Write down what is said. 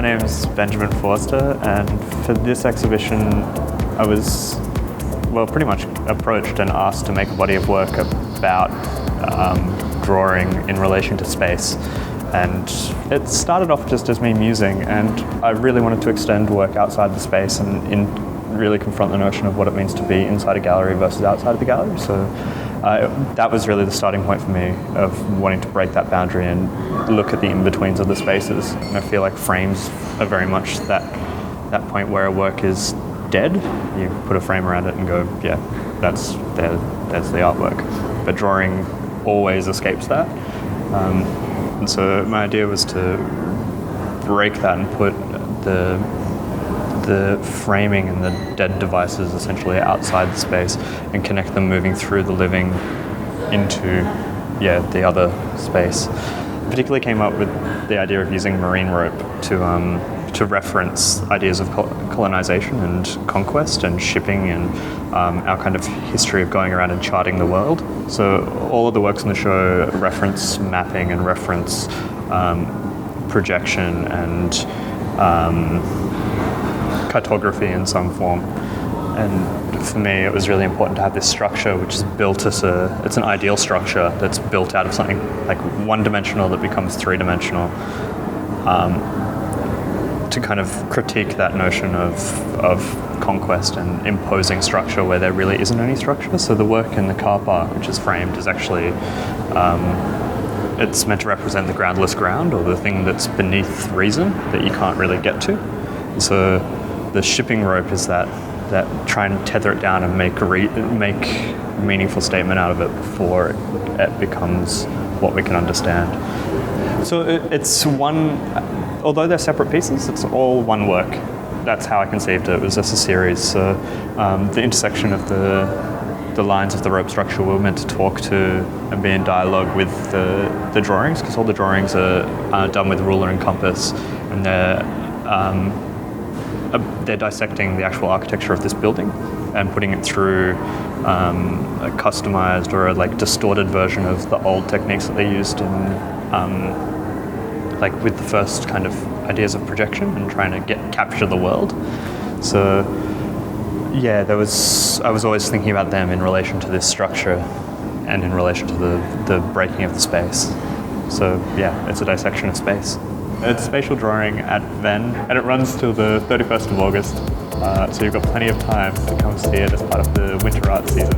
My name is Benjamin Forster, and for this exhibition I was pretty much approached and asked to make a body of work about drawing in relation to space. And it started off just as me musing, and I really wanted to extend work outside the space and really confront the notion of what it means to be inside a gallery versus outside of the gallery. So that was really the starting point for me of wanting to break that boundary and look at the in-betweens of the spaces. And I feel like frames are very much that point where a work is dead. You put a frame around it and go, yeah, there's the artwork. But drawing always escapes that. And so my idea was to break that and put the framing and the dead devices essentially outside the space and connect them moving through the living into the other space. Particularly came up with the idea of using marine rope to reference ideas of colonization and conquest and shipping and our kind of history of going around and charting the world. So all of the works in the show reference mapping and reference projection and cartography in some form. And for me it was really important to have this structure which is built as it's an ideal structure that's built out of something like one-dimensional that becomes three-dimensional, to kind of critique that notion of conquest and imposing structure where there really isn't any structure. So the work in the car park, which is framed, is actually it's meant to represent the groundless ground, or the thing that's beneath reason that you can't really get to. So the shipping rope is that try and tether it down and make a meaningful statement out of it before it becomes what we can understand. So it's one, although they're separate pieces, it's all one work. That's how I conceived it. It was just a series. So the intersection of the lines of the rope structure were meant to talk to and be in dialogue with the drawings, because all the drawings are done with ruler and compass, and they're dissecting the actual architecture of this building and putting it through a customized or a distorted version of the old techniques that they used in with the first kind of ideas of projection and trying to capture the world. So I was always thinking about them in relation to this structure and in relation to the breaking of the space. So it's a dissection of space. It's spatial drawing at Venn, and it runs till the 31st of August. So you've got plenty of time to come see it as part of the winter art season.